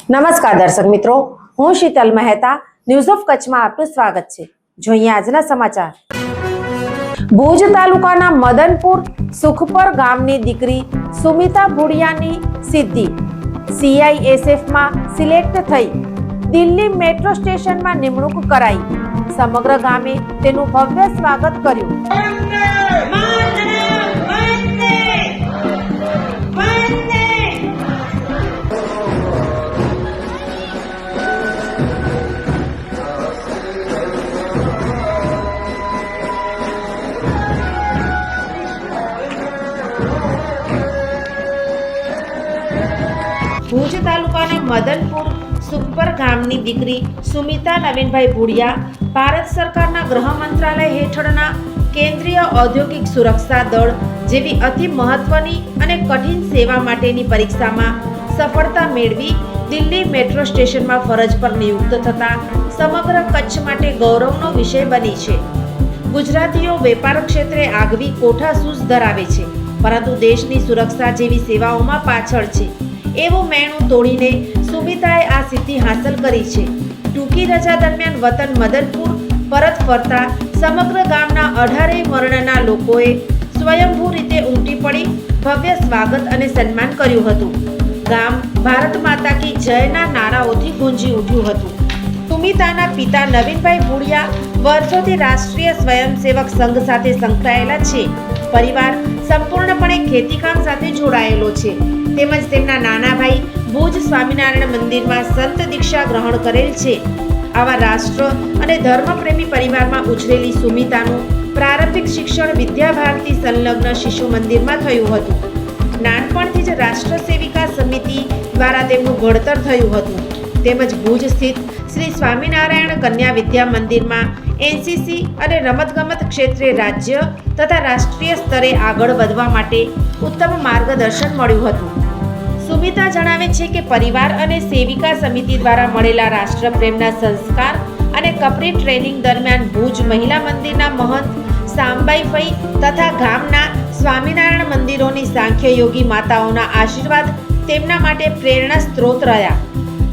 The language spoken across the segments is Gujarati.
નમસ્કાર દર્શક મિત્રો, હું શીતલ મહેતા ન્યૂઝ ઓફ કચ્છમાં આપનું સ્વાગત છે। જોઈએ આજના સમાચાર। ભુજ તાલુકાના મદનપુર સુખપર ગામની દીકરી સુમિતા ભુડિયાની સિદ્ધિ CISFમાં સિલેક્ટ થઈ દિલ્હી મેટ્રો સ્ટેશનમાં નિમણૂક કરાઈ। સમગ્ર ગામે તેનું ભવ્ય સ્વાગત કર્યું। ભુજ તાલુકાના મદનપુર સુખપર ગામની દીકરી સુમિતા નવીનભાઈ ભુડિયા ભારત સરકારના ગૃહ મંત્રાલય હેઠળના કેન્દ્રીય ઔદ્યોગિક સુરક્ષા દળ જેવી અતિ મહત્વની અને કઠિન સેવા માટેની પરીક્ષામાં સફળતા મેળવી દિલ્હી મેટ્રો સ્ટેશનમાં ફરજ પર નિયુક્ત થતા સમગ્ર કચ્છ માટે ગૌરવનો વિષય બની છે। ગુજરાતીઓ વેપાર ક્ષેત્રે આગવી કોઠાસૂઝ ધરાવે છે, પરંતુ દેશની સુરક્ષા જેવી સેવાઓમાં પાછળ છે। એવું મેણું તોડીને સુમિતાએ આ સિદ્ધિ હાંસલ કરી છે। ટૂંકી રજા દરમિયાન વતન મદનપુર પરત ફરતા સમગ્ર ગામના 18 વર્ણના લોકોએ સ્વયંભૂ રીતે ઉમટી પડી ભવ્ય સ્વાગત અને સન્માન કર્યું હતું। ગામ ભારત માતા કી જયના નારાઓથી ગુંજી ઉઠ્યું હતું। સુમિતાના પિતા નવીનભાઈ ભુડિયા વર્ષોથી રાષ્ટ્રીય સ્વયંસેવક સંઘ સાથે સંકળાયેલા છે। પરિવાર સંપૂર્ણપણે ખેતીકામ સાથે જોડાયેલો છે, તેમજ તેમના નાના ભાઈ ભુજ સ્વામિનારાયણ મંદિરમાં સંત દીક્ષા ગ્રહણ કરેલ છે। આવા રાષ્ટ્ર અને ધર્મપ્રેમી પરિવારમાં ઉછરેલી સુમિતાનું પ્રારંભિક શિક્ષણ વિદ્યાભારતી સંલગ્ન શિશુ મંદિરમાં થયું હતું। નાનપણથી જ રાષ્ટ્ર સેવિકા સમિતિ દ્વારા તેમનું ઘડતર થયું હતું, તેમજ ભુજ સ્થિત શ્રી સ્વામિનારાયણ કન્યા વિદ્યા મંદિરમાં NCC અને રમતગમત ક્ષેત્રે રાજ્ય તથા રાષ્ટ્રીય સ્તરે આગળ વધવા માટે ઉત્તમ માર્ગદર્શન મળ્યું હતું। સુમિતા જણાવે છે કે પરિવાર અને સેવિકા સમિતિ દ્વારા મળેલા રાષ્ટ્રપ્રેમના સંસ્કાર અને કપરી ટ્રેનિંગ દરમિયાન ભુજ મહિલા મંદિરના મહંત સામબાઈ ફઈ તથા ગામના સ્વામિનારાયણ મંદિરોની સાંખ્યયોગી માતાઓના આશીર્વાદ તેમના માટે પ્રેરણા સ્ત્રોત રહ્યા।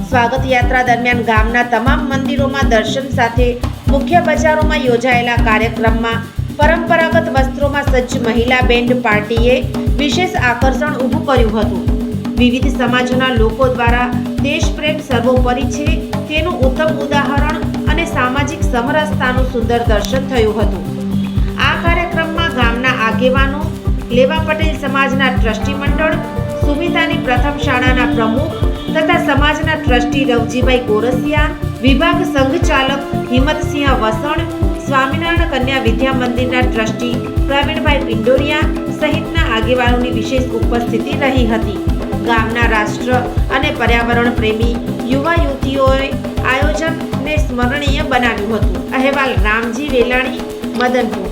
સ્વાગત યાત્રા દરમિયાન ગામના તમામ મંદિરોમાં દર્શન સાથે મુખ્ય બજારોમાં યોજાયેલા કાર્યક્રમમાં પરંપરાગત વસ્ત્રોમાં સજ્જ મહિલા બેન્ડ પાર્ટીએ વિશેષ આકર્ષણ ઊભું કર્યું હતું। વિવિધ સમાજોના લોકો દ્વારા દેશપ્રેમ સર્વોપરી છે તેનું ઉત્તમ ઉદાહરણ અને સામાજિક સમરસતાનું સુંદર દર્શન થયું હતું। આ કાર્યક્રમમાં ગામના આગેવાનો, લેવા પટેલ સમાજના ટ્રસ્ટી મંડળ, સુમિતાની પ્રથમ શાળાના પ્રમુખ તથા સમાજના ટ્રસ્ટી રવજીભાઈ ગોરસિયા, વિભાગ સંઘચાલક હિંમતસિંહ વસણ, સ્વામિનારાયણ કન્યા વિદ્યા મંદિરના ટ્રસ્ટી પ્રવીણભાઈ પિંડોરિયા સહિતના આગેવાનોની વિશેષ ઉપસ્થિતિ રહી હતી। ગામના રાષ્ટ્ર અને પર્યાવરણ પ્રેમી યુવા યુવતીઓએ આયોજનને સ્મરણીય બનાવ્યું હતું। અહેવાલ રામજી વેલાણી, મદનપુર।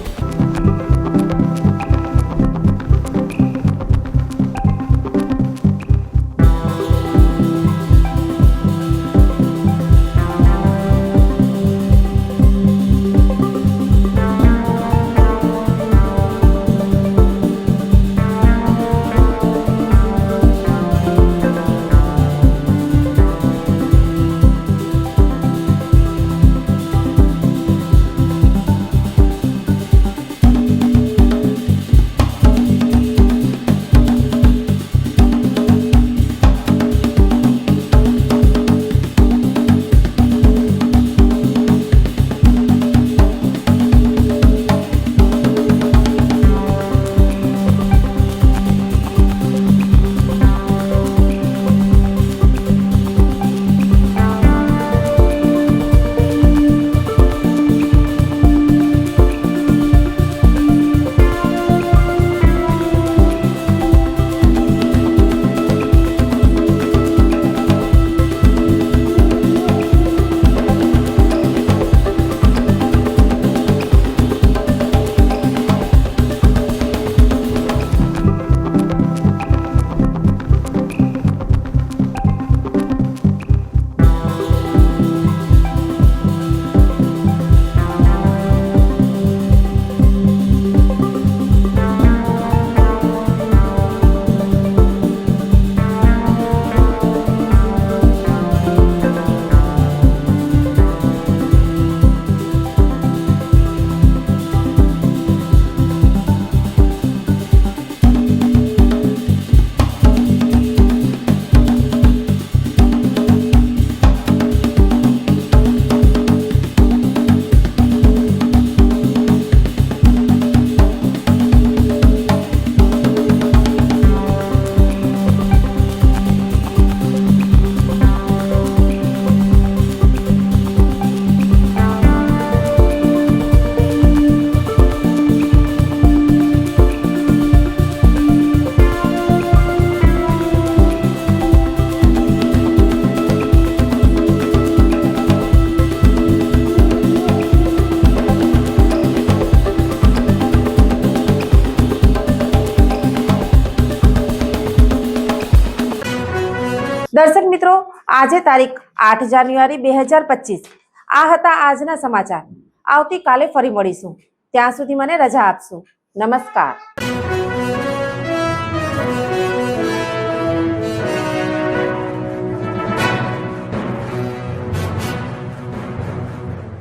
દર્શક મિત્રો, આજે તારીખ 8 જાન્યુઆરી 2025 આ હતા આજના સમાચાર. આવતીકાલે ફરી મળીશું. ત્યાં સુધી મને રજા આપશો. નમસ્કાર.